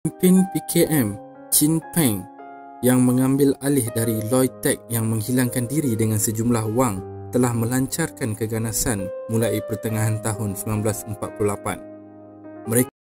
Pemimpin PKM, Chin Peng, yang mengambil alih dari Lloyd Tech yang menghilangkan diri dengan sejumlah wang, telah melancarkan keganasan mulai pertengahan tahun 1948. Mereka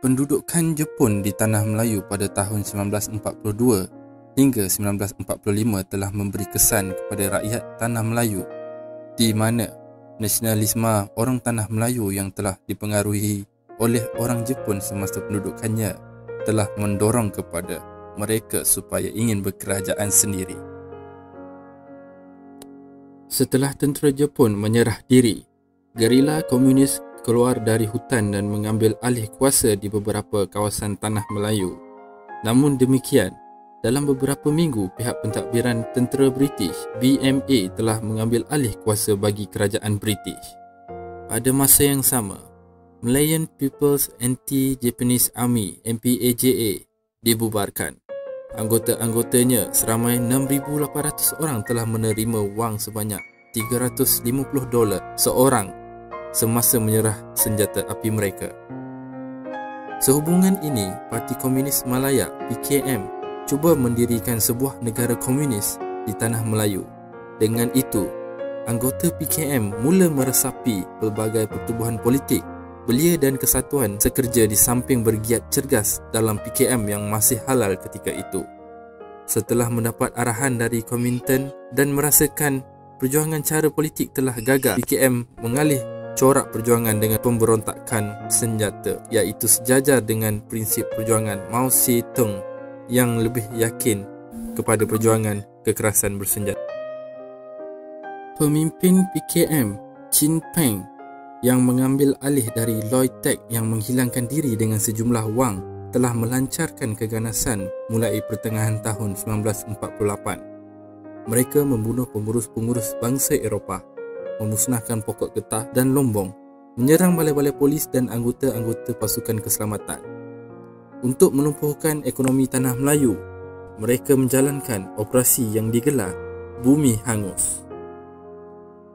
Pendudukan Jepun di Tanah Melayu pada tahun 1942 hingga 1945 telah memberi kesan kepada rakyat Tanah Melayu, di mana nasionalisme orang Tanah Melayu yang telah dipengaruhi oleh orang Jepun semasa pendudukannya telah mendorong kepada mereka supaya ingin berkerajaan sendiri. Setelah tentera Jepun menyerah diri, gerila komunis keluar dari hutan dan mengambil alih kuasa di beberapa kawasan Tanah Melayu. Namun demikian, dalam beberapa minggu pihak pentadbiran tentera British BMA telah mengambil alih kuasa bagi kerajaan British. Pada masa yang sama, Malayan People's Anti-Japanese Army MPAJA dibubarkan. Anggota-anggotanya seramai 6,800 orang telah menerima wang sebanyak $350 seorang semasa menyerah senjata api mereka. Sehubungan ini, Parti Komunis Malaya PKM cuba mendirikan sebuah negara komunis di Tanah Melayu. Dengan itu, anggota PKM mula meresapi pelbagai pertubuhan politik, belia dan kesatuan sekerja di samping bergiat cergas dalam PKM yang masih halal ketika itu. Setelah mendapat arahan dari Kuomintang dan merasakan perjuangan cara politik telah gagal, PKM mengalih corak perjuangan dengan pemberontakan senjata, iaitu sejajar dengan prinsip perjuangan Mao Zedong yang lebih yakin kepada perjuangan kekerasan bersenjata. Pemimpin PKM, Chin Peng, yang mengambil alih dari Lloyd Tech yang menghilangkan diri dengan sejumlah wang, telah melancarkan keganasan mulai pertengahan tahun 1948. Mereka membunuh pengurus-pengurus bangsa Eropah, memusnahkan pokok getah dan lombong, menyerang balai-balai polis dan anggota-anggota pasukan keselamatan. Untuk menumpuhkan ekonomi Tanah Melayu, mereka menjalankan operasi yang digelar Bumi Hangus.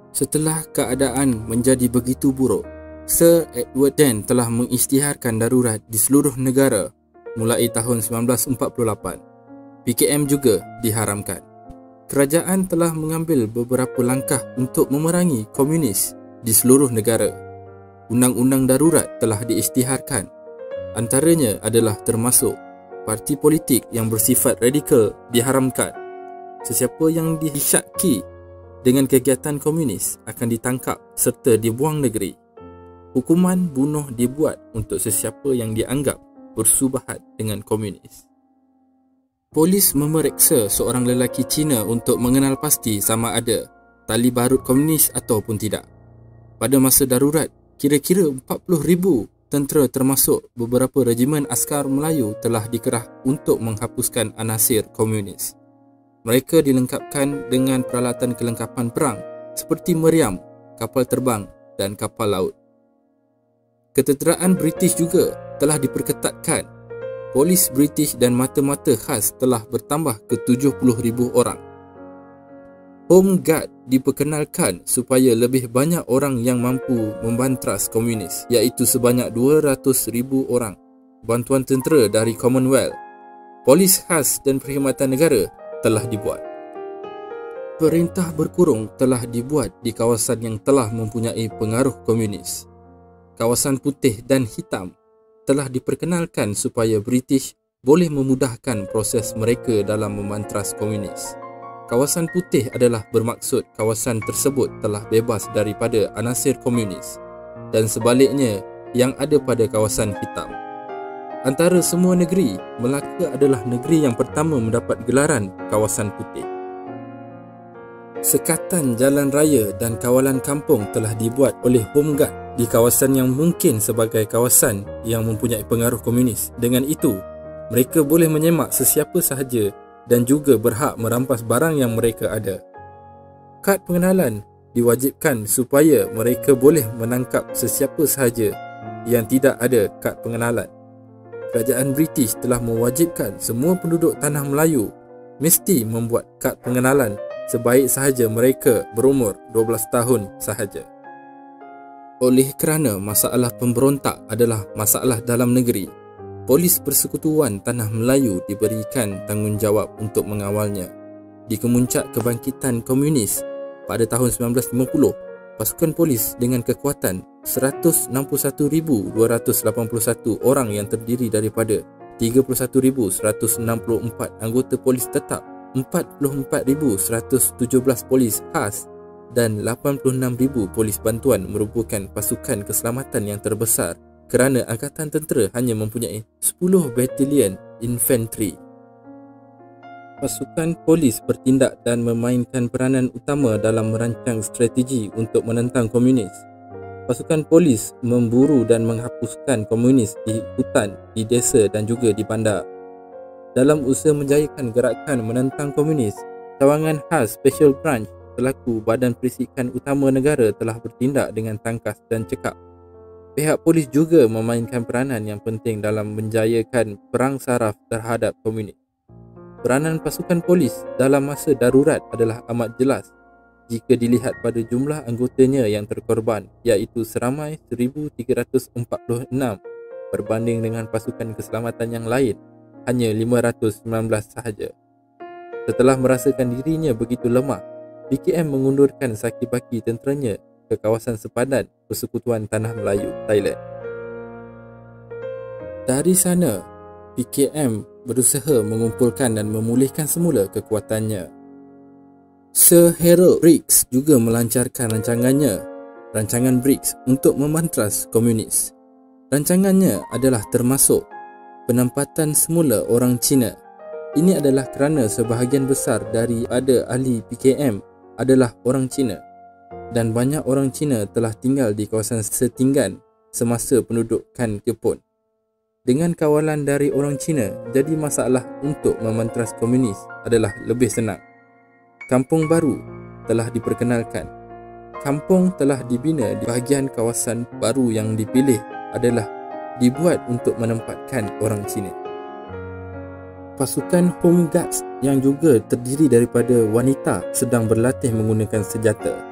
Setelah keadaan menjadi begitu buruk, Sir Edward Dent telah mengisytiharkan darurat di seluruh negara mulai tahun 1948. PKM juga diharamkan. Kerajaan telah mengambil beberapa langkah untuk memerangi komunis di seluruh negara. Undang-undang darurat telah diisytiharkan. Antaranya adalah termasuk parti politik yang bersifat radikal diharamkan. Sesiapa yang disyaki dengan kegiatan komunis akan ditangkap serta dibuang negeri. Hukuman bunuh dibuat untuk sesiapa yang dianggap bersubahat dengan komunis. Polis memeriksa seorang lelaki Cina untuk mengenal pasti sama ada tali barut komunis ataupun tidak. Pada masa darurat, kira-kira 40,000 tentera termasuk beberapa regimen askar Melayu telah dikerah untuk menghapuskan anasir komunis. Mereka dilengkapkan dengan peralatan kelengkapan perang seperti meriam, kapal terbang dan kapal laut. Ketenteraan British juga telah diperketatkan. Polis British dan mata-mata khas telah bertambah ke 70,000 orang. Home Guard diperkenalkan supaya lebih banyak orang yang mampu membantras komunis, iaitu sebanyak 200,000 orang. Bantuan tentera dari Commonwealth, polis khas dan perkhidmatan negara telah dibuat. Perintah berkurung telah dibuat di kawasan yang telah mempunyai pengaruh komunis. Kawasan putih dan hitam telah diperkenalkan supaya British boleh memudahkan proses mereka dalam memantras komunis. Kawasan putih adalah bermaksud kawasan tersebut telah bebas daripada anasir komunis, dan sebaliknya yang ada pada kawasan hitam. Antara semua negeri, Melaka adalah negeri yang pertama mendapat gelaran kawasan putih. Sekatan jalan raya dan kawalan kampung telah dibuat oleh Home Guard di kawasan yang mungkin sebagai kawasan yang mempunyai pengaruh komunis. Dengan itu, mereka boleh menyemak sesiapa sahaja dan juga berhak merampas barang yang mereka ada. Kad pengenalan diwajibkan supaya mereka boleh menangkap sesiapa sahaja yang tidak ada kad pengenalan. Kerajaan British telah mewajibkan semua penduduk tanah Melayu mesti membuat kad pengenalan sebaik sahaja mereka berumur 12 tahun sahaja. Oleh kerana masalah pemberontak adalah masalah dalam negeri, Polis Persekutuan Tanah Melayu diberikan tanggungjawab untuk mengawalnya. Di kemuncak kebangkitan komunis pada tahun 1950, pasukan polis dengan kekuatan 161,281 orang yang terdiri daripada 31,164 anggota polis tetap, 44,117 polis khas dan 86,000 polis bantuan merupakan pasukan keselamatan yang terbesar kerana Angkatan Tentera hanya mempunyai 10 batalion infanteri. Pasukan polis bertindak dan memainkan peranan utama dalam merancang strategi untuk menentang komunis. Pasukan polis memburu dan menghapuskan komunis di hutan, di desa dan juga di bandar. Dalam usaha menjayakan gerakan menentang komunis, cawangan khas Special Branch selaku Badan Perisikan Utama Negara telah bertindak dengan tangkas dan cekap. Pihak polis juga memainkan peranan yang penting dalam menjayakan perang saraf terhadap komunis. Peranan pasukan polis dalam masa darurat adalah amat jelas jika dilihat pada jumlah anggotanya yang terkorban, iaitu seramai 1,346 berbanding dengan pasukan keselamatan yang lain hanya 519 sahaja. Setelah merasakan dirinya begitu lemah, PKM mengundurkan saki-baki tenteranya ke kawasan sepadan Persekutuan Tanah Melayu, Thailand. Dari sana, PKM berusaha mengumpulkan dan memulihkan semula kekuatannya. Sir Harold Briggs juga melancarkan rancangan Briggs untuk memantras komunis. Rancangannya adalah termasuk penempatan semula orang Cina. Ini adalah kerana sebahagian besar daripada ahli PKM adalah orang Cina, dan banyak orang Cina telah tinggal di kawasan setinggan semasa pendudukan Jepun. Dengan kawalan dari orang Cina, jadi masalah untuk memantras komunis adalah lebih senang. Kampung baru telah diperkenalkan. Kampung telah dibina di bahagian kawasan baru yang dipilih adalah dibuat untuk menempatkan orang Cina. Pasukan Home Guards yang juga terdiri daripada wanita sedang berlatih menggunakan senjata.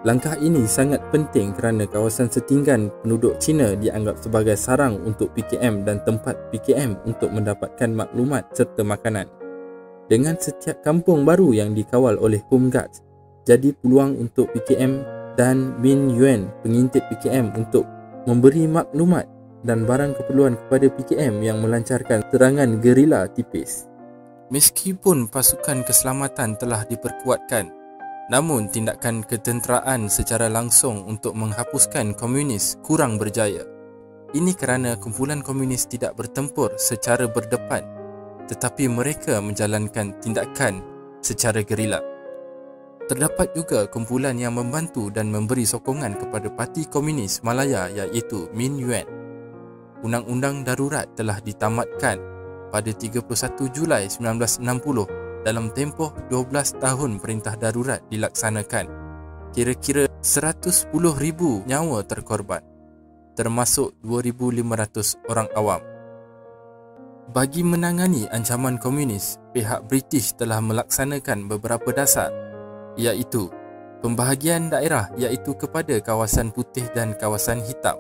Langkah ini sangat penting kerana kawasan setinggan penduduk Cina dianggap sebagai sarang untuk PKM dan tempat PKM untuk mendapatkan maklumat serta makanan. Dengan setiap kampung baru yang dikawal oleh Home Guards, jadi peluang untuk PKM dan Min Yuan, pengintip PKM, untuk memberi maklumat dan barang keperluan kepada PKM yang melancarkan serangan gerila tipis. Meskipun pasukan keselamatan telah diperkuatkan, namun tindakan ketenteraan secara langsung untuk menghapuskan komunis kurang berjaya. Ini kerana kumpulan komunis tidak bertempur secara berdepan, tetapi mereka menjalankan tindakan secara gerila. Terdapat juga kumpulan yang membantu dan memberi sokongan kepada Parti Komunis Malaya, iaitu Min Yuan. Undang-undang darurat telah ditamatkan pada 31 Julai 1960. Dalam tempoh 12 tahun perintah darurat dilaksanakan, kira-kira 110,000 nyawa terkorban, termasuk 2,500 orang awam. Bagi menangani ancaman komunis, pihak British telah melaksanakan beberapa dasar, iaitu pembahagian daerah iaitu kepada kawasan putih dan kawasan hitam,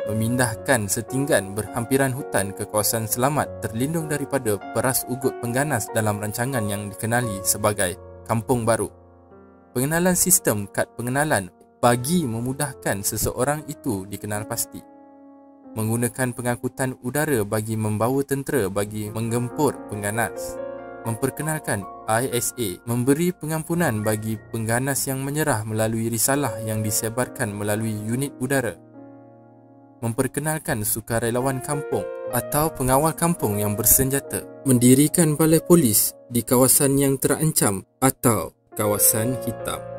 memindahkan setinggan berhampiran hutan ke kawasan selamat terlindung daripada peras ugut pengganas dalam rancangan yang dikenali sebagai Kampung Baru. Pengenalan sistem kad pengenalan bagi memudahkan seseorang itu dikenal pasti. Menggunakan pengangkutan udara bagi membawa tentera bagi menggempur pengganas. memperkenalkan ISA, memberi pengampunan bagi pengganas yang menyerah melalui risalah yang disebarkan melalui unit udara, memperkenalkan sukarelawan kampung atau pengawal kampung yang bersenjata, mendirikan balai polis di kawasan yang terancam atau kawasan hitam.